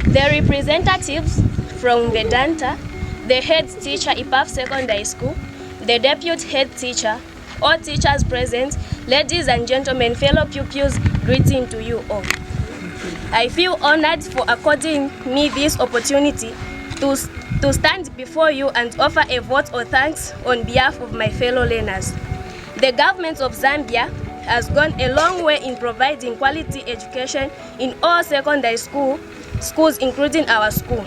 The representatives from Vedanta, the head teacher IPAF Secondary School, the deputy head teacher, all teachers present, ladies and gentlemen, fellow pupils, greeting to you all. I feel honored for according me this opportunity to stand before you and offer a vote of thanks on behalf of my fellow learners. The government of Zambia has gone a long way in providing quality education in all secondary schools, including our school.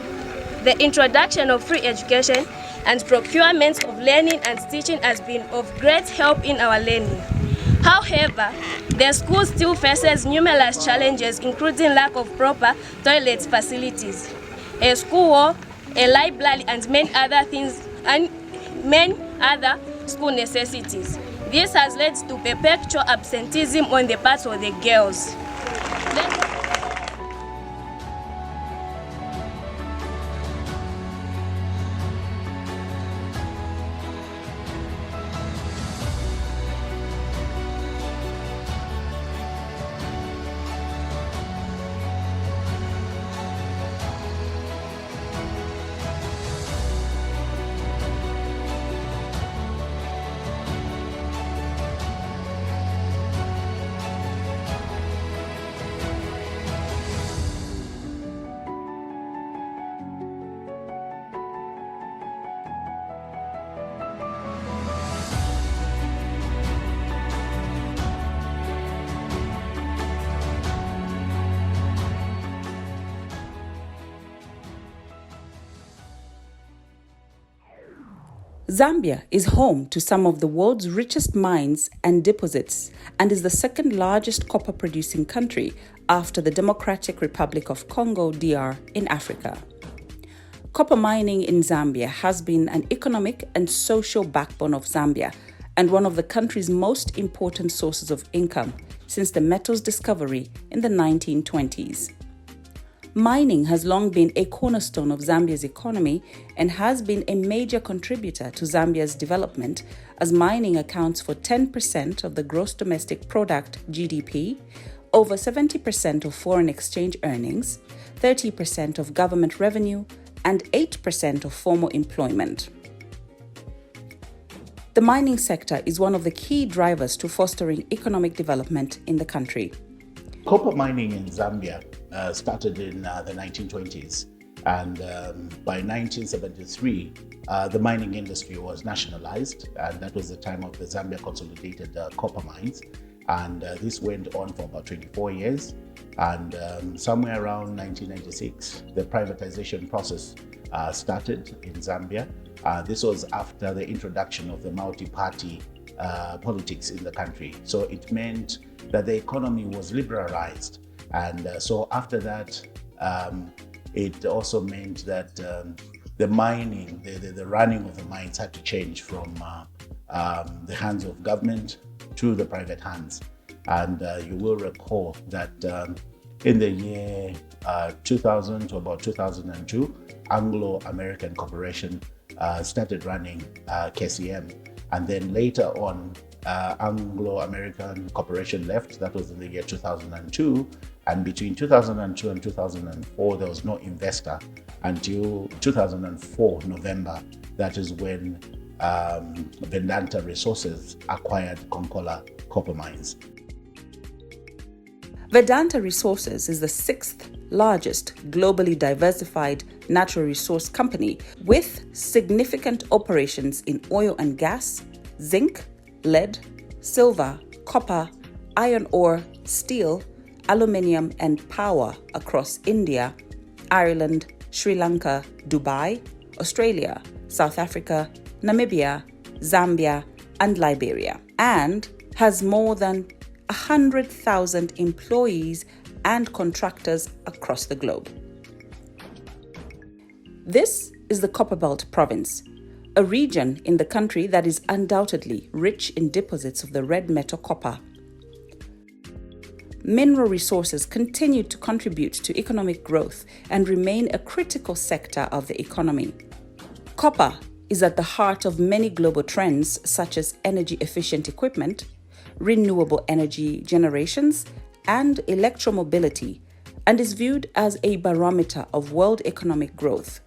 The introduction of free education and procurement of learning and teaching has been of great help in our learning. However, the school still faces numerous challenges, including lack of proper toilet facilities, a school wall, a library, and many other school necessities. This has led to perpetual absenteeism on the part of the girls. Zambia is home to some of the world's richest mines and deposits and is the second largest copper producing country after the Democratic Republic of Congo (DR) in Africa. Copper mining in Zambia has been an economic and social backbone of Zambia and one of the country's most important sources of income since the metal's discovery in the 1920s. Mining has long been a cornerstone of Zambia's economy and has been a major contributor to Zambia's development, as mining accounts for 10% of the gross domestic product (GDP), over 70% of foreign exchange earnings, 30% of government revenue, and 8% of formal employment. The mining sector is one of the key drivers to fostering economic development in the country. Copper mining in Zambia started in the 1920s, and by 1973 the mining industry was nationalized, and that was the time of the Zambia Consolidated Copper Mines, and this went on for about 24 years, and somewhere around 1996 the privatization process started in Zambia. This was after the introduction of the multi-party politics in the country, so it meant that the economy was liberalized, and so after that it also meant that the mining, the running of the mines had to change from the hands of government to the private hands. And you will recall that in the year 2000 to about 2002, Anglo-American Corporation started running KCM, and then later on Anglo-American Corporation left. That was in the year 2002, and between 2002 and 2004 there was no investor until 2004 November. That is when Vedanta Resources acquired Konkola Copper Mines. Vedanta Resources is the sixth largest globally diversified natural resource company with significant operations in oil and gas, zinc, lead, silver, copper, iron ore, steel, aluminium, and power across India, Ireland, Sri Lanka, Dubai, Australia, South Africa, Namibia, Zambia, and Liberia, and has more than 100,000 employees and contractors across the globe. This is the Copperbelt province, a region in the country that is undoubtedly rich in deposits of the red metal copper. Mineral resources continue to contribute to economic growth and remain a critical sector of the economy. Copper is at the heart of many global trends such as energy-efficient equipment, renewable energy generations, and electromobility, and is viewed as a barometer of world economic growth.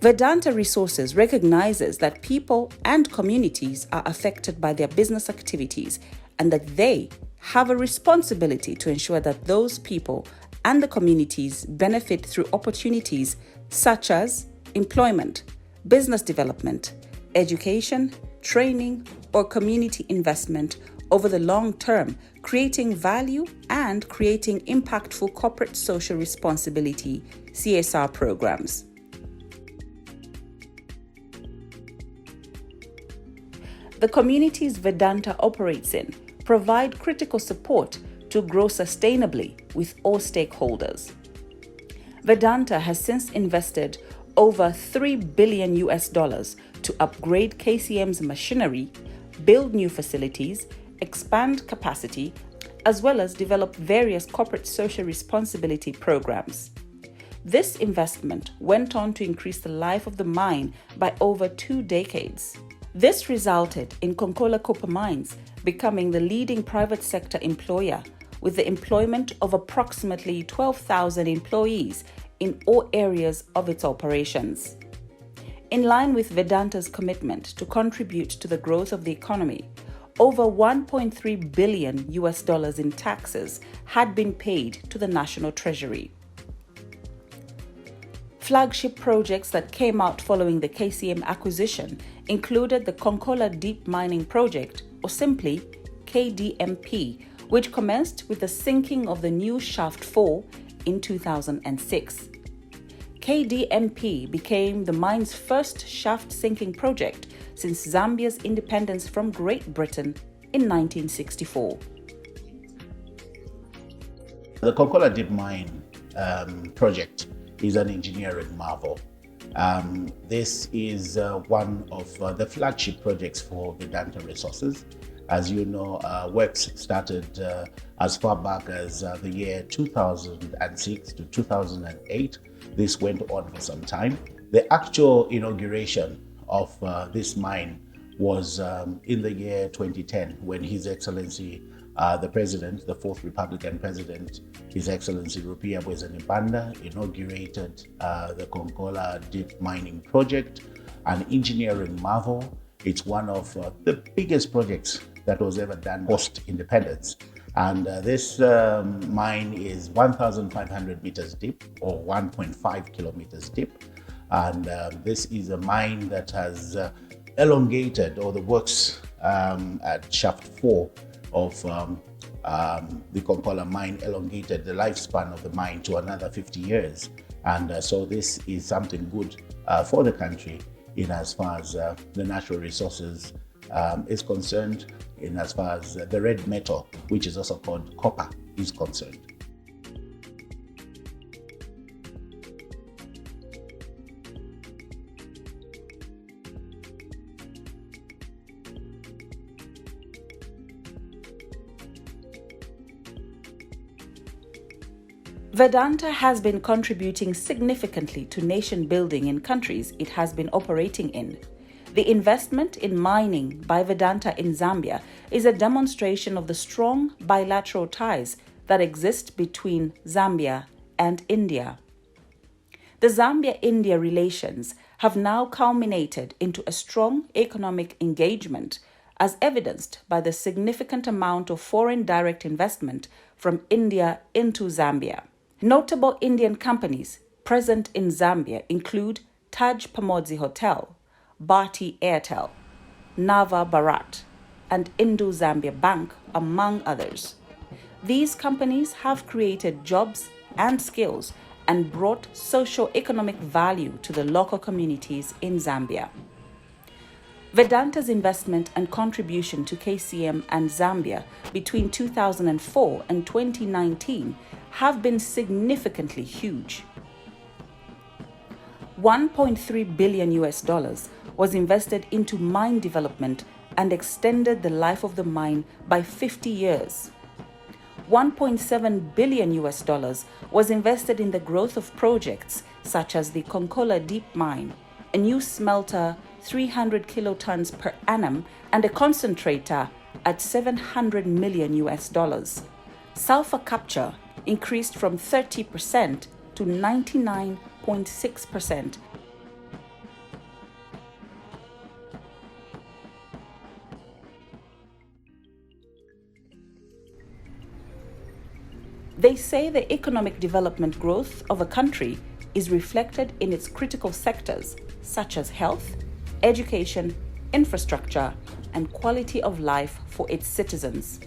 Vedanta Resources recognizes that people and communities are affected by their business activities and that they have a responsibility to ensure that those people and the communities benefit through opportunities such as employment, business development, education, training, or community investment over the long term, creating value and creating impactful corporate social responsibility (CSR) programs. The communities Vedanta operates in provide critical support to grow sustainably with all stakeholders. Vedanta has since invested over $3 billion to upgrade KCM's machinery, build new facilities, expand capacity, as well as develop various corporate social responsibility programs. This investment went on to increase the life of the mine by over 2 decades. This resulted in Konkola Copper Mines becoming the leading private sector employer, with the employment of approximately 12,000 employees in all areas of its operations. In line with Vedanta's commitment to contribute to the growth of the economy, over $1.3 billion in taxes had been paid to the National Treasury. Flagship projects that came out following the KCM acquisition included the Konkola Deep Mining Project, or simply KDMP, which commenced with the sinking of the new Shaft 4 in 2006. KDMP became the mine's first shaft sinking project since Zambia's independence from Great Britain in 1964. The Konkola Deep Mine project is an engineering marvel. This is one of the flagship projects for Vedanta Resources. As you know, works started as far back as the year 2006 to 2008. This went on for some time. The actual inauguration of this mine was in the year 2010, when His Excellency the President, the Fourth Republican President, His Excellency Rupia Bwezenibanda, inaugurated the Konkola Deep Mining Project, an engineering marvel. It's one of the biggest projects that was ever done post-independence. And this mine is 1,500 meters deep, or 1.5 kilometers deep. And this is a mine that has elongated, or the works at Shaft 4 of the Konkola mine elongated the lifespan of the mine to another 50 years. And so this is something good for the country in as far as the natural resources is concerned, in as far as the red metal, which is also called copper, is concerned. Vedanta has been contributing significantly to nation building in countries it has been operating in. The investment in mining by Vedanta in Zambia is a demonstration of the strong bilateral ties that exist between Zambia and India. The Zambia-India relations have now culminated into a strong economic engagement, as evidenced by the significant amount of foreign direct investment from India into Zambia. Notable Indian companies present in Zambia include Taj Pamodzi Hotel, Bharti Airtel, Nava Bharat, and Indo-Zambia Bank, among others. These companies have created jobs and skills and brought socio-economic value to the local communities in Zambia. Vedanta's investment and contribution to KCM and Zambia between 2004 and 2019 have been significantly huge. $1.3 billion was invested into mine development and extended the life of the mine by 50 years. $1.7 billion was invested in the growth of projects such as the Konkola Deep Mine, a new smelter 300 kilotons per annum, and a concentrator at $700 million. sulfur capture increased from 30% to 99.6%. They say the economic development growth of a country is reflected in its critical sectors such as health, education, infrastructure, and quality of life for its citizens.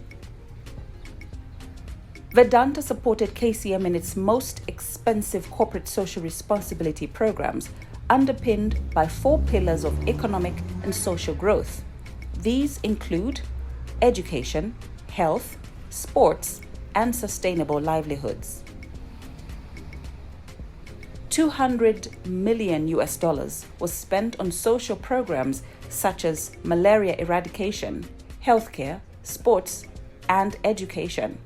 Vedanta supported KCM in its most expensive corporate social responsibility programs, underpinned by 4 pillars of economic and social growth. These include education, health, sports, and sustainable livelihoods. $200 million was spent on social programs such as malaria eradication, healthcare, sports, and education.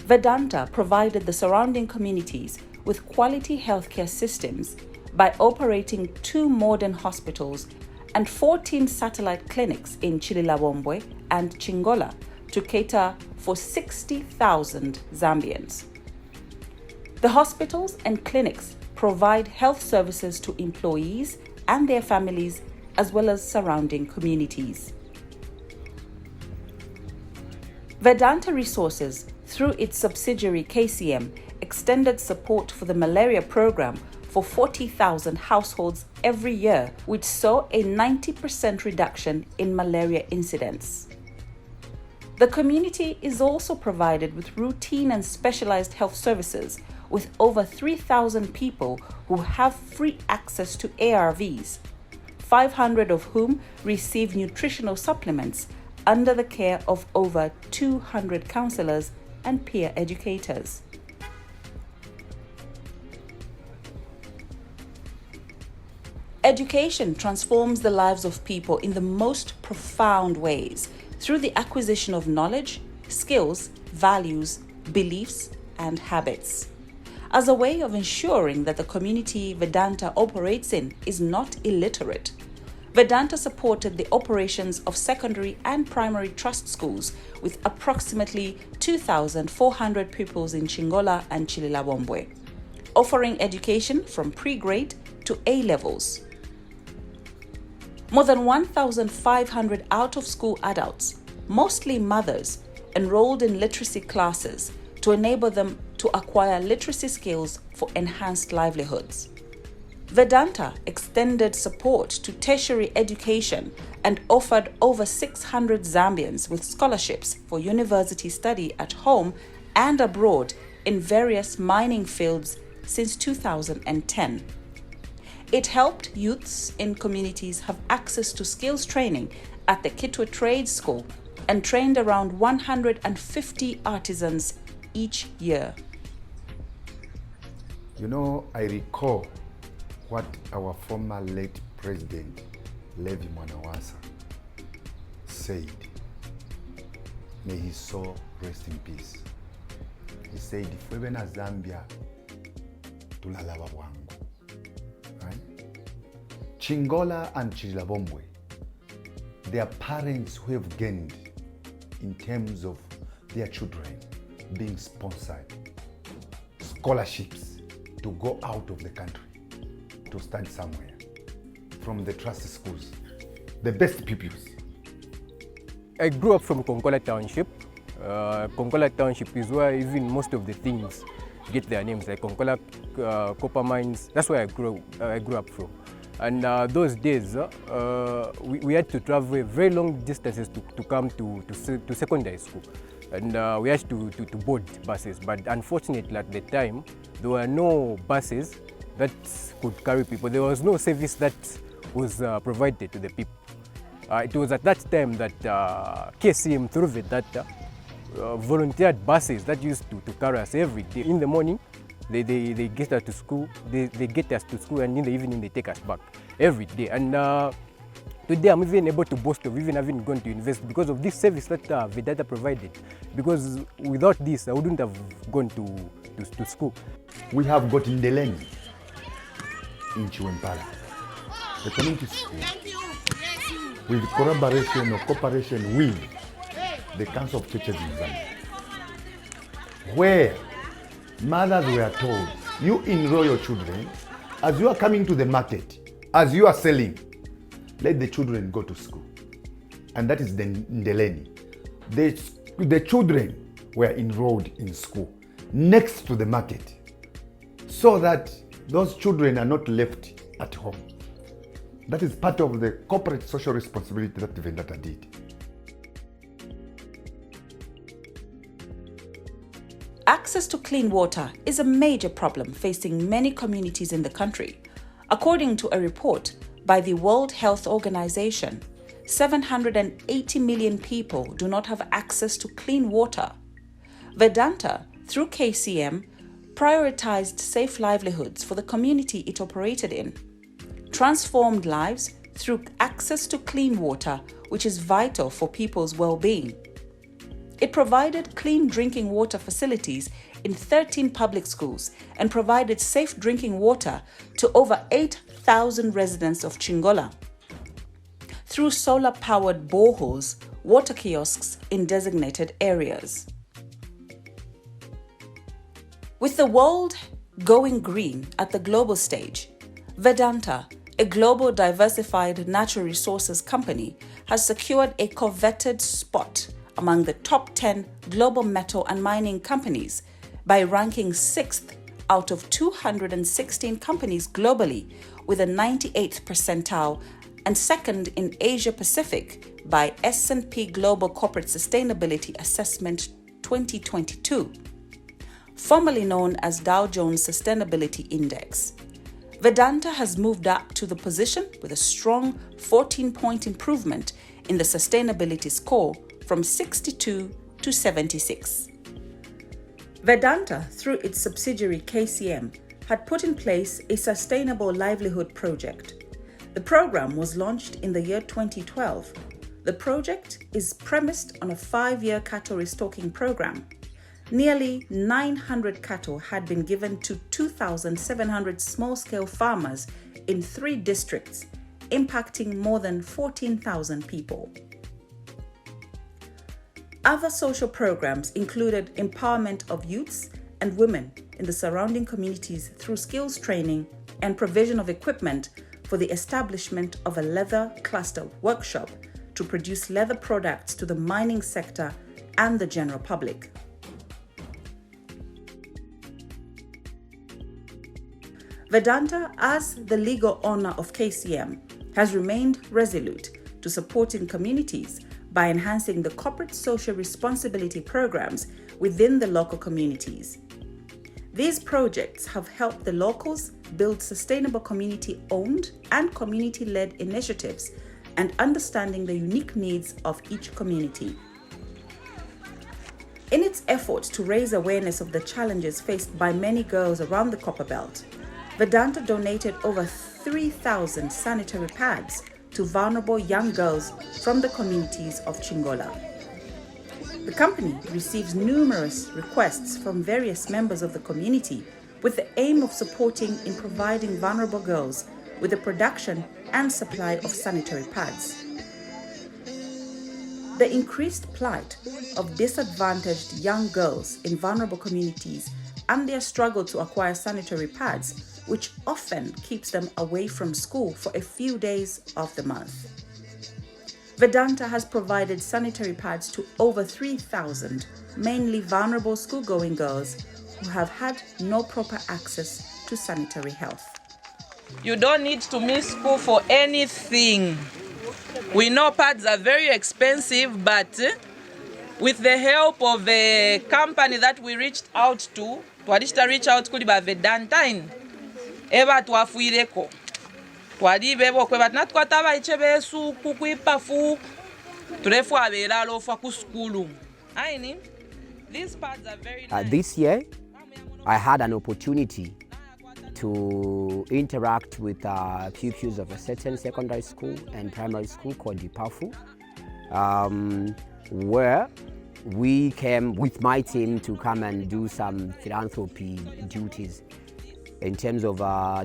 Vedanta provided the surrounding communities with quality healthcare systems by operating 2 modern hospitals and 14 satellite clinics in Chililabombwe and Chingola to cater for 60,000 Zambians. The hospitals and clinics provide health services to employees and their families, as well as surrounding communities. Vedanta Resources, through its subsidiary KCM, extended support for the malaria program for 40,000 households every year, which saw a 90% reduction in malaria incidents. The community is also provided with routine and specialized health services, with over 3,000 people who have free access to ARVs, 500 of whom receive nutritional supplements under the care of over 200 counselors and peer educators. Education transforms the lives of people in the most profound ways through the acquisition of knowledge, skills, values, beliefs, and habits. As a way of ensuring that the community Vedanta operates in is not illiterate, Vedanta supported the operations of secondary and primary trust schools with approximately 2,400 pupils in Chingola and Chililabombwe, offering education from pre-grade to A levels. More than 1,500 out-of-school adults, mostly mothers, enrolled in literacy classes to enable them to acquire literacy skills for enhanced livelihoods. Vedanta extended support to tertiary education and offered over 600 Zambians with scholarships for university study at home and abroad in various mining fields since 2010. It helped youths in communities have access to skills training at the Kitwe Trade School and trained around 150 artisans each year. You know, I recall what our former late president, Levi Mwanawasa, said. May his soul rest in peace. He said, if we're in Zambia, tulalaba bwangu. Right? Chingola and Chililabombwe, their parents who have gained in terms of their children being sponsored, scholarships to go out of the country, to study somewhere, from the trust schools, the best pupils. I grew up from Konkola Township. Konkola Township is where even most of the things get their names, like Konkola copper mines. That's where I grew up from. And those days, we had to travel very long distances to come to secondary school. And we had to board buses. But unfortunately, at the time, there were no buses that could carry people. There was no service that was provided to the people. It was at that time that KCM, through Vedanta, volunteered buses that used to carry us every day. In the morning, they get us to school, they get us to school, and in the evening they take us back every day. And today I'm even able to boast of even having gone to university because of this service that Vedanta provided. Because without this, I wouldn't have gone to school. We have got Ndeleni in Chiwempala, the community school, with collaboration or cooperation with the Council of Churches in Zambia, where mothers were told, you enroll your children, as you are coming to the market, as you are selling, let the children go to school. And that is the Ndeleni. The children were enrolled in school next to the market so that those children are not left at home. That is part of the corporate social responsibility that Vedanta did. Access to clean water is a major problem facing many communities in the country. According to a report by the World Health Organization, 780 million people do not have access to clean water. Vedanta, through KCM, prioritized safe livelihoods for the community it operated in, transformed lives through access to clean water, which is vital for people's well-being. It provided clean drinking water facilities in 13 public schools and provided safe drinking water to over 8,000 residents of Chingola through solar-powered boreholes, water kiosks in designated areas. With the world going green at the global stage, Vedanta, a global diversified natural resources company, has secured a coveted spot among the top 10 global metal and mining companies by ranking 6th out of 216 companies globally with a 98th percentile and second in Asia Pacific by S&P Global Corporate Sustainability Assessment 2022, formerly known as Dow Jones Sustainability Index. Vedanta has moved up to the position with a strong 14-point improvement in the sustainability score from 62 to 76. Vedanta, through its subsidiary KCM, had put in place a sustainable livelihood project. The program was launched in the year 2012. The project is premised on a 5-year cattle restocking program. Nearly 900 cattle had been given to 2,700 small-scale farmers in 3 districts, impacting more than 14,000 people. Other social programs included empowerment of youths and women in the surrounding communities through skills training and provision of equipment for the establishment of a leather cluster workshop to produce leather products to the mining sector and the general public. Vedanta, as the legal owner of KCM, has remained resolute to supporting communities by enhancing the corporate social responsibility programs within the local communities. These projects have helped the locals build sustainable community-owned and community-led initiatives and understanding the unique needs of each community. In its effort to raise awareness of the challenges faced by many girls around the Copper Belt, Vedanta donated over 3,000 sanitary pads to vulnerable young girls from the communities of Chingola. The company receives numerous requests from various members of the community with the aim of supporting in providing vulnerable girls with the production and supply of sanitary pads. The increased plight of disadvantaged young girls in vulnerable communities and their struggle to acquire sanitary pads, which often keeps them away from school for a few days of the month. Vedanta has provided sanitary pads to over 3,000, mainly vulnerable school-going girls who have had no proper access to sanitary health. You don't need to miss school for anything. We know pads are very expensive, but with the help of a company that we reached out to reach out to Vedanta, eba twafuireko twali bebo kwe batna twataba ichebe su kukwipafu turefu abera lofa ku skulu aini. These pads are very nice. This year I had an opportunity to interact with pupils of a certain secondary school and primary school called Dipafu, where we came with my team to come and do some philanthropy duties. in terms of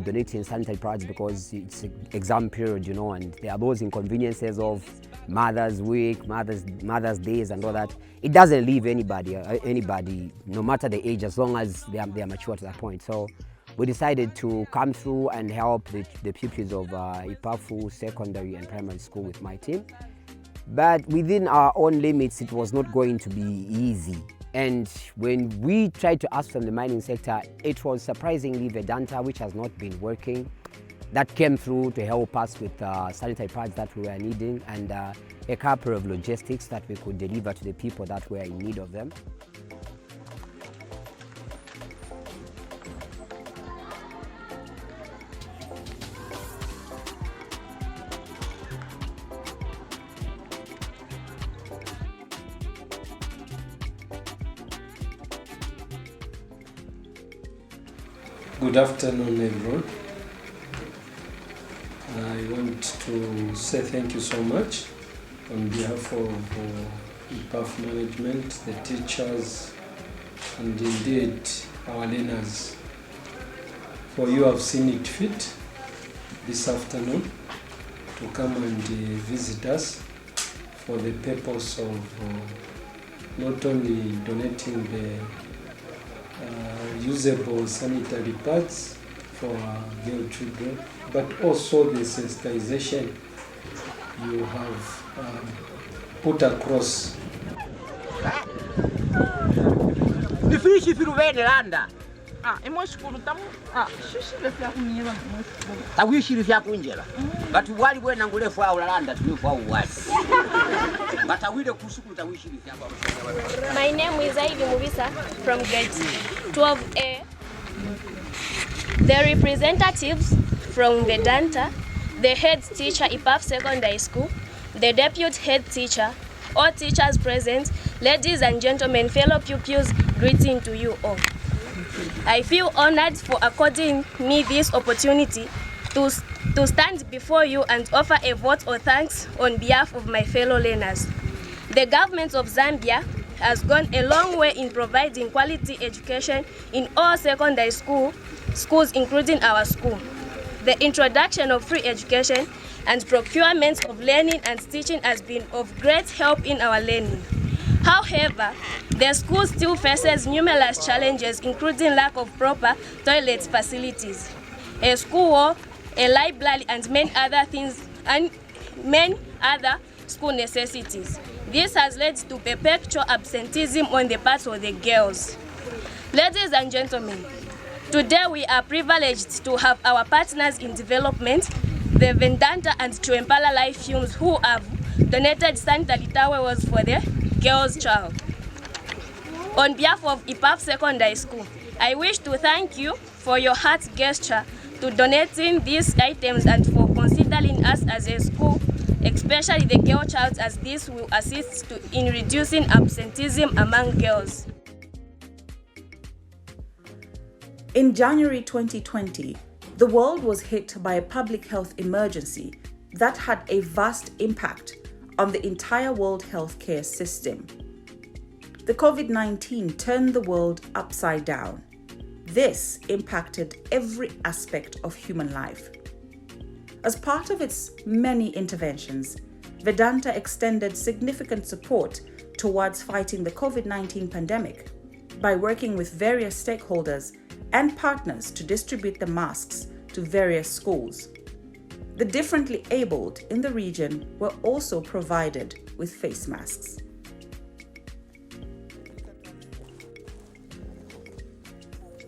donating sanitary pads, because it's exam period, you know, and there are those inconveniences of Mother's Week, Mother's Days and all that. It doesn't leave anybody, no matter the age, as long as they are mature to that point. So we decided to come through and help the pupils of Ipafu Secondary and Primary School with my team. But within our own limits, it was not going to be easy. And when we tried to ask from the mining sector, it was surprisingly Vedanta, which has not been working, that came through to help us with sanitary pads that we were needing, and a couple of logistics that we could deliver to the people that were in need of them. Good afternoon, everyone. I want to say thank you so much on behalf of IPAF management, the teachers, and indeed our learners, for you have seen it fit this afternoon to come and visit us for the purpose of not only donating the usable sanitary pads for our girl children, but also the sensitization you have put across. Tawishirifya kunjela but wali bwena ngulefu awulanda tulifu awuwasi but awile kusukulu tawishirifya. My name is Ivy Mubisa from grade 12A. The representatives from Vedanta, the head teacher IPAF Secondary School, the deputy head teacher, all teachers present, ladies and gentlemen, fellow pupils, greeting to you all. I feel honored for according me this opportunity to stand before you and offer a vote of thanks on behalf of my fellow learners. The government of Zambia has gone a long way in providing quality education in all secondary schools, including our school. The introduction of free education and procurement of learning and teaching has been of great help in our learning. However, the school still faces numerous challenges, including lack of proper toilet facilities, a school wall, a library, and many other school necessities. This has led to perpetual absenteeism on the part of the girls. Ladies and gentlemen, today we are privileged to have our partners in development, the Vedanta and Chuempala Life Films, who have donated sanitary towels for the girls' child. On behalf of IPAF Secondary School, I wish to thank you for your heart gesture to donating these items and for considering us as a school, especially the girl child, as this will assist in reducing absenteeism among girls. In January 2020, the world was hit by a public health emergency that had a vast impact on the entire world healthcare system. The COVID-19 turned the world upside down. This impacted every aspect of human life. As part of its many interventions, Vedanta extended significant support towards fighting the COVID-19 pandemic by working with various stakeholders and partners to distribute the masks to various schools. The differently abled in the region were also provided with face masks.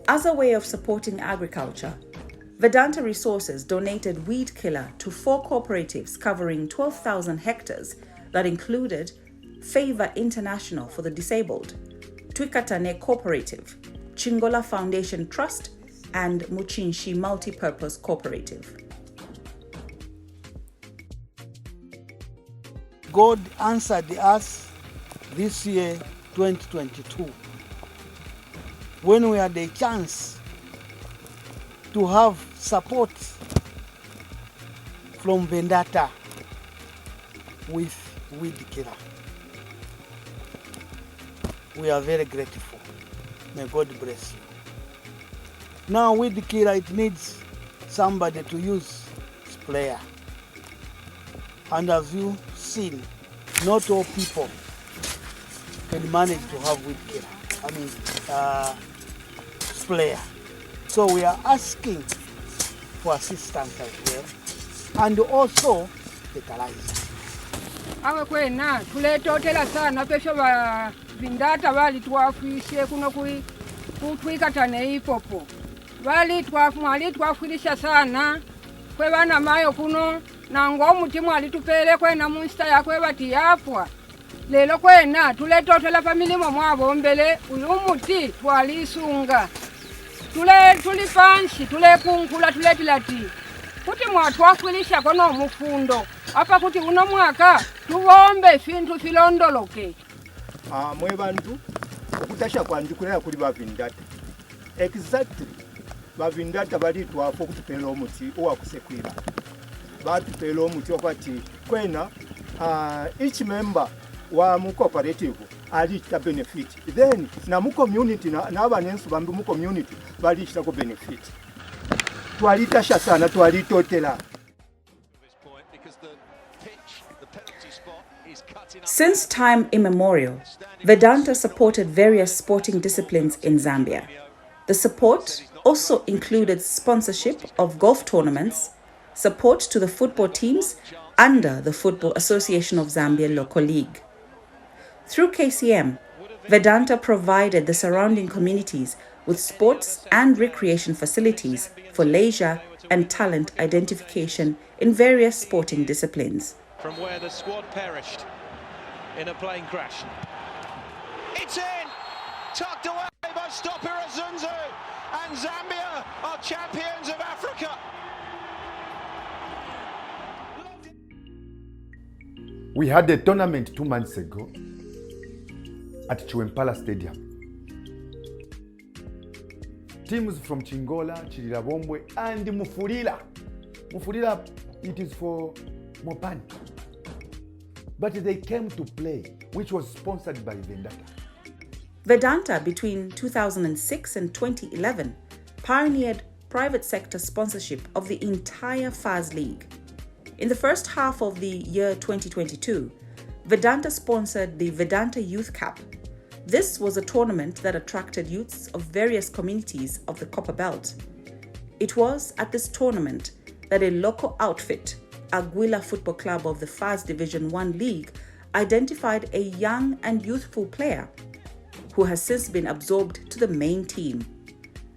As a way of supporting agriculture, Vedanta Resources donated weed killer to 4 cooperatives covering 12,000 hectares that included Favor International for the Disabled, Twikatane Cooperative, Chingola Foundation Trust, and Muchinshi Multipurpose Cooperative. God answered us this year, 2022, when we had a chance to have support from Vedanta with weed killer. We are very grateful. May God bless you. Now with the killer, it needs somebody to use sprayer. And as you've seen, not all people can manage to have weed killer. Sprayer. So we are asking for assistance as well, and also fertilizer. Awe kwena tuletotela sana pesho ba Vedanta bali twafishe kuno kutwikatane ipopo bali twafulisha sana kwe bana mayo kuno nango omutima alitupele kwena munsta yakwe bati yapwa lelo kwena tuletotela familimo mwabombele uyu muti twalisunga tuli panshi tule kunkula tuletilati kuti mwatwafulisha kono mufundo apa kuti uno mwaka tubombe fintu filondoloke. Mwe bantu okutasha kwanjukulira kuli ba Vedanta. Exactly. Ba Vedanta bali twafo kutupela omuti owakusekwira. Batupela omuti okwati kwena each member wa mu cooperative ali ta benefit. Then na mu community na abanensu bambi mu community bali ta ko benefit. Twalitasha sana twalitotela. Since time immemorial, Vedanta supported various sporting disciplines in Zambia. The support also included sponsorship of golf tournaments, support to the football teams under the Football Association of Zambia Local League. Through KCM, Vedanta provided the surrounding communities with sports and recreation facilities for leisure and talent identification in various sporting disciplines. From where the squad perished in a plane crash. It's in! Tucked away by stopper Azunzu, and Zambia are champions of Africa. We had a tournament 2 months ago at Chiwempala Stadium. Teams from Chingola, Chirilabombwe, and Mufulira. Mufulira, it is for Mopani. But they came to play, which was sponsored by Vedanta. Vedanta, between 2006 and 2011, pioneered private sector sponsorship of the entire FAZ League. In the first half of the year 2022, Vedanta sponsored the Vedanta Youth Cup. This was a tournament that attracted youths of various communities of the Copper Belt. It was at this tournament that a local outfit, Aguila Football Club of the FAZ Division 1 League, identified a young and youthful player who has since been absorbed to the main team.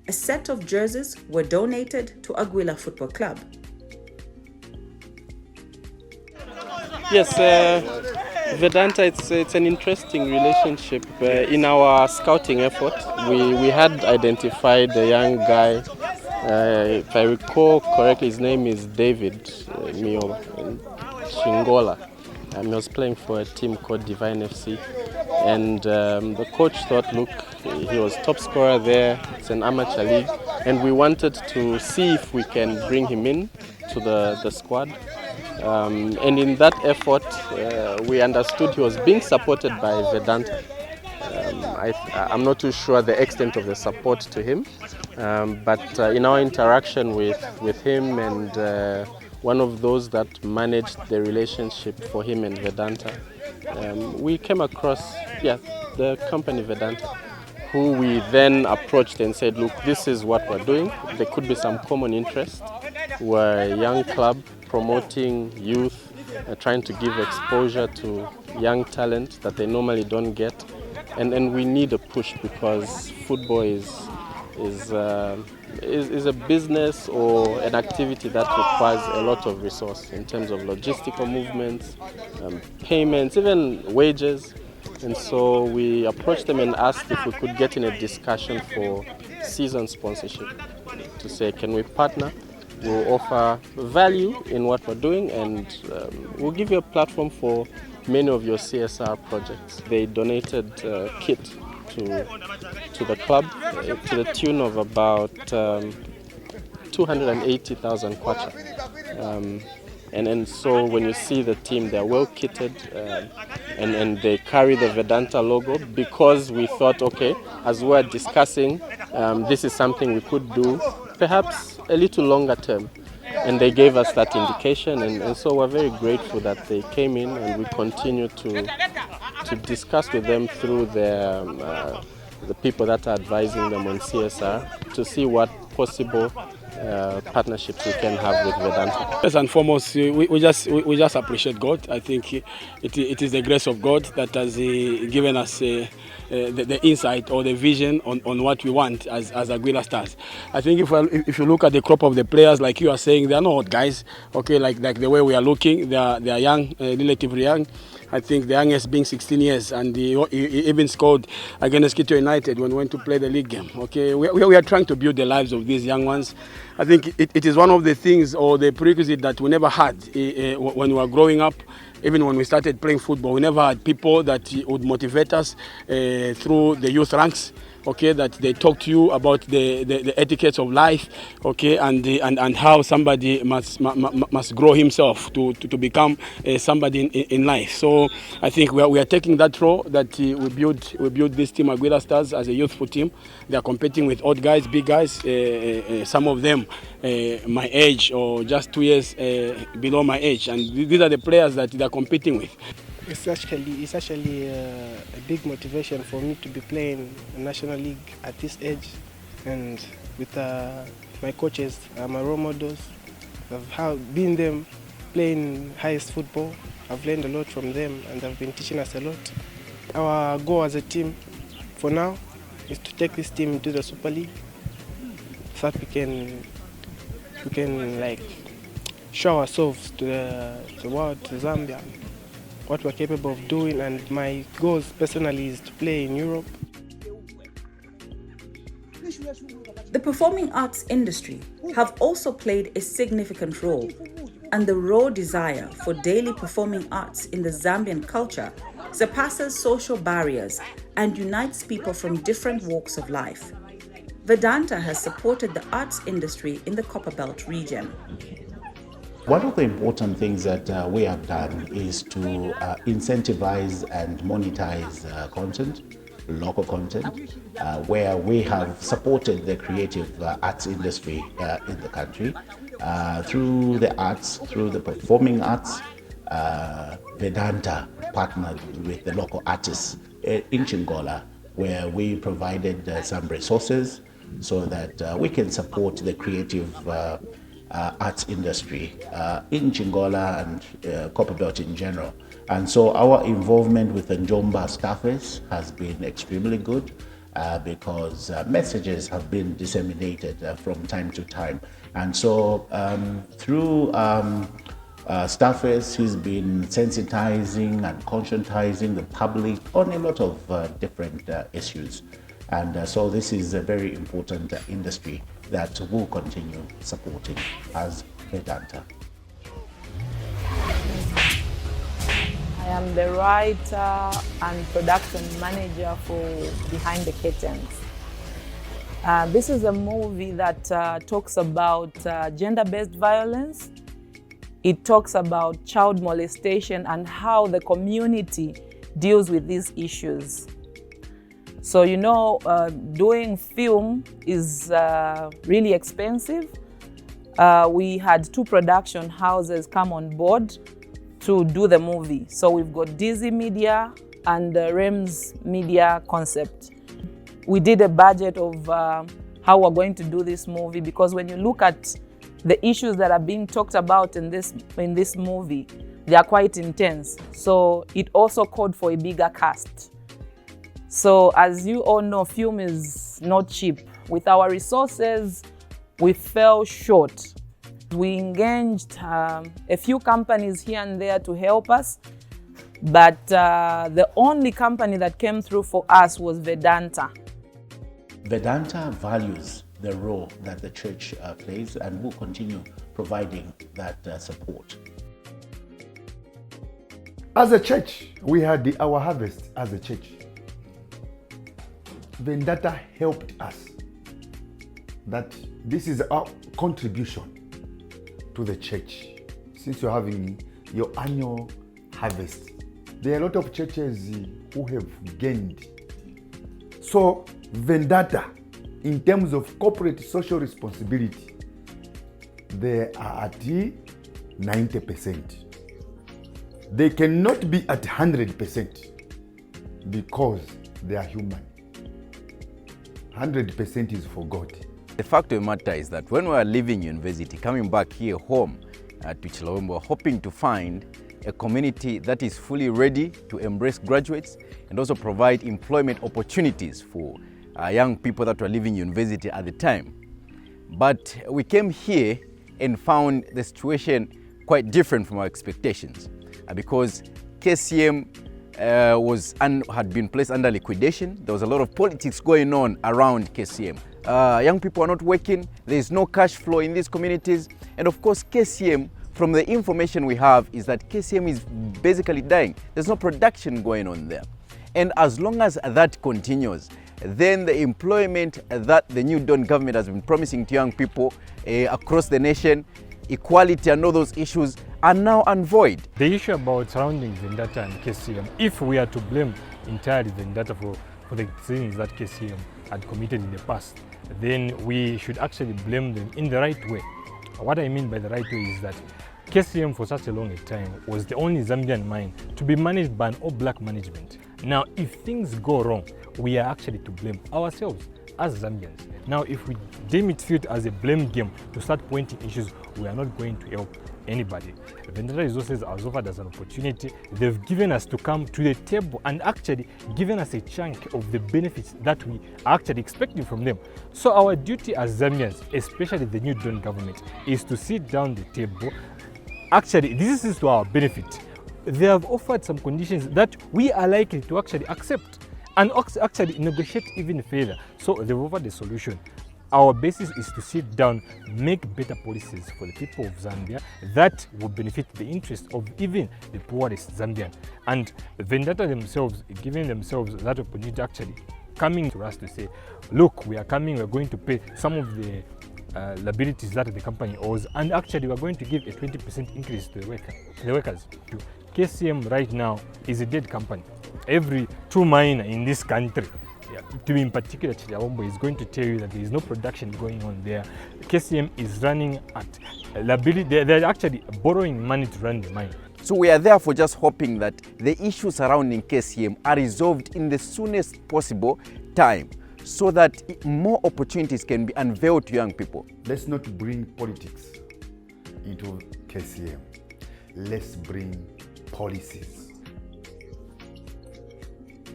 A set of jerseys were donated to Aguila Football Club. Yes, Vedanta, it's an interesting relationship. In our scouting effort, we had identified a young guy. If I recall correctly, his name is David Mio in Chingola. He was playing for a team called Divine FC. And the coach thought, look, he was top scorer there. It's an amateur league. And we wanted to see if we can bring him in to the squad. And in that effort, we understood he was being supported by Vedanta. I'm not too sure the extent of the support to him, but in our interaction with him and one of those that managed the relationship for him and Vedanta, we came across the company Vedanta, who we then approached and said, look, this is what we're doing. There could be some common interest. We're a young club promoting youth, trying to give exposure to young talent that they normally don't get. And we need a push because football is a business or an activity that requires a lot of resource in terms of logistical movements, payments, even wages. And so we approached them and asked if we could get in a discussion for season sponsorship to say, can we partner? We'll offer value in what we're doing and we'll give you a platform for many of your CSR projects. They donated kit to the club to the tune of about 280,000 kwacha. And so when you see the team, they're well kitted and they carry the Vedanta logo, because we thought, okay, as we're discussing, this is something we could do perhaps a little longer term. And they gave us that indication, and so we're very grateful that they came in, and we continue to discuss with them through the people that are advising them on CSR to see what possible partnerships we can have with Vedanta. First and foremost, we just appreciate God. I think it is the grace of God that has given us the insight or the vision on what we want as Aguila Stars. I think if you look at the crop of the players, like you are saying, they are not old guys. Okay, like the way we are looking, they are young, relatively young. I think the youngest being 16 years, and he even scored against Quito United when we went to play the league game. Okay, we are trying to build the lives of these young ones. I think it is one of the things or the prerequisite that we never had when we were growing up. Even when we started playing football, we never had people that would motivate us through the youth ranks. Okay, that they talk to you about the etiquettes of life, okay, and how somebody must grow himself to become somebody in life. So I think we are taking that role that we build this team Aguila Stars as a youthful team. They are competing with old guys, big guys, some of them my age or just 2 years below my age, and these are the players that they are competing with. It's actually a big motivation for me to be playing National League at this age, and with my coaches, my role models. I've been them playing highest football. I've learned a lot from them, and they've been teaching us a lot. Our goal as a team, for now, is to take this team into the Super League, so that we can like show ourselves to the world, to Zambia, what we're capable of doing. And my goals personally is to play in Europe. The performing arts industry have also played a significant role, and the raw desire for daily performing arts in the Zambian culture surpasses social barriers and unites people from different walks of life. Vedanta has supported the arts industry in the Copperbelt region. One of the important things that we have done is to incentivize and monetize content, local content, where we have supported the creative arts industry in the country through the arts, through the performing arts. Vedanta partnered with the local artists in Chingola, where we provided some resources so that we can support the creative arts industry in Chingola and Copperbelt in general. And so our involvement with the Njomba Staffers has been extremely good because messages have been disseminated from time to time. And so through Staffers, he's been sensitizing and conscientizing the public on a lot of different issues. And so this is a very important industry that we'll continue supporting as Vedanta. I am the writer and production manager for Behind the Curtains. This is a movie that talks about gender-based violence. It talks about child molestation and how the community deals with these issues. So, you know, doing film is really expensive. We had 2 production houses come on board to do the movie. So we've got Dizzy Media and Rems Media Concept. We did a budget of how we're going to do this movie, because when you look at the issues that are being talked about in this movie, they are quite intense. So it also called for a bigger cast. So as you all know, film is not cheap. With our resources, we fell short. We engaged a few companies here and there to help us, but the only company that came through for us was Vedanta. Vedanta values the role that the church plays and will continue providing that support. As a church, we had our harvest as a church. Vedanta helped us. That this is our contribution to the church since you're having your annual harvest, there are a lot of churches who have gained. So Vedanta, in terms of corporate social responsibility, they are at 90%. They cannot be at 100% because they are human. 100% is for God. The fact of the matter is that when we are leaving university, coming back here home to Chilawembo, we're hoping to find a community that is fully ready to embrace graduates and also provide employment opportunities for young people that were leaving university at the time. But we came here and found the situation quite different from our expectations because KCM had been placed under liquidation. There was a lot of politics going on around KCM. Young people are not working, there is no cash flow in these communities, and of course KCM, from the information we have, is that KCM is basically dying. There's no production going on there. And as long as that continues, then the employment that the new Dawn government has been promising to young people across the nation, equality and all those issues, are now unvoid. The issue about surrounding Vedanta and KCM, if we are to blame entirely Vedanta for the things that KCM had committed in the past, then we should actually blame them in the right way. What I mean by the right way is that KCM for such a long time was the only Zambian mine to be managed by an all-black management. Now, if things go wrong, we are actually to blame ourselves as Zambians. Now, if we deem it fit as a blame game to start pointing issues, we are not going to help anybody. Vedanta Resources has offered us an opportunity. They've given us to come to the table and actually given us a chunk of the benefits that we are actually expecting from them. So our duty as Zambians, especially the new Dawn government, is to sit down the table. Actually, this is to our benefit. They have offered some conditions that we are likely to actually accept and actually negotiate even further. So they've offered a solution. Our basis is to sit down, make better policies for the people of Zambia that will benefit the interests of even the poorest Zambian. And Vedanta themselves, giving themselves that opportunity, actually coming to us to say, look, we are coming, we're going to pay some of the liabilities that the company owes, and actually we're going to give a 20% increase to the workers. KCM right now is a dead company. Every true miner in this country, to be in particular Chilawembo, is going to tell you that there is no production going on there. KCM is running at liability. They're actually borrowing money to run the mine. So we are therefore just hoping that the issues surrounding KCM are resolved in the soonest possible time so that more opportunities can be unveiled to young people. Let's not bring politics into KCM. Let's bring policies.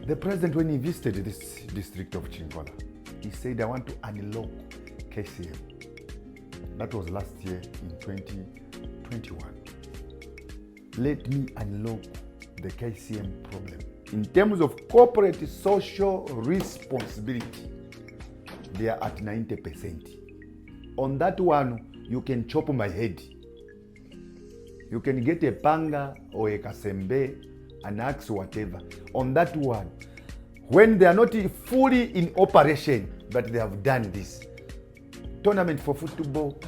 The president, when he visited this district of Chingola, he said, I want to unlock KCM. That was last year in 2021. Let me unlock the KCM problem. In terms of corporate social responsibility, they are at 90%. On that one, you can chop my head. You can get a panga or a kasembe, an axe, whatever. On that one, when they are not fully in operation, but they have done this. Tournament for football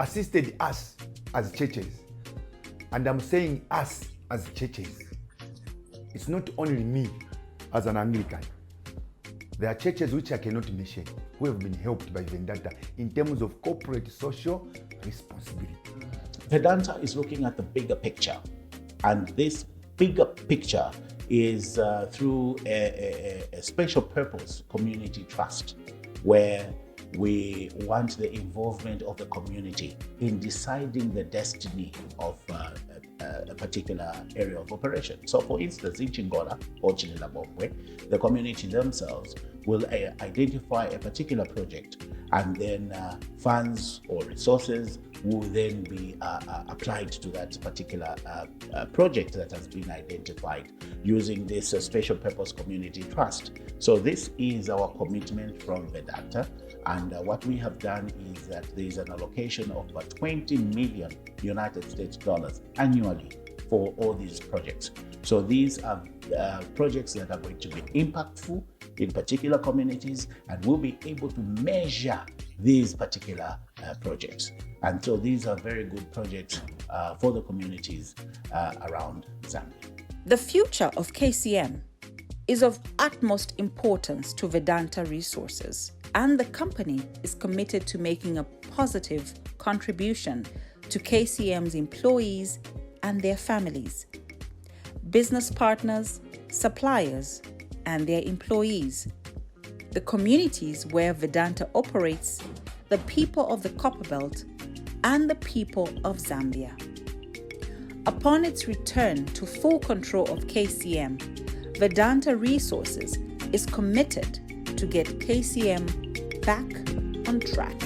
assisted us as churches. And I'm saying us as churches. It's not only me as an Anglican. There are churches which I cannot mention who have been helped by Vedanta in terms of corporate social responsibility. Vedanta is looking at the bigger picture, and this bigger picture is through a special purpose community trust, where we want the involvement of the community in deciding the destiny of a particular area of operation. So for instance, in Chingola or Chilawembo, the community themselves will identify a particular project, and then funds or resources will then be applied to that particular project that has been identified using this special purpose community trust. So this is our commitment from Vedanta, and what we have done is that there is an allocation of $20 million United States dollars annually for all these projects. So these are projects that are going to be impactful in particular communities, and we'll be able to measure these particular projects. And so these are very good projects for the communities around Zambia. The future of KCM is of utmost importance to Vedanta Resources, and the company is committed to making a positive contribution to KCM's employees and their families, business partners, suppliers, and their employees, the communities where Vedanta operates, the people of the Copperbelt, and the people of Zambia. Upon its return to full control of KCM, Vedanta Resources is committed to get KCM back on track.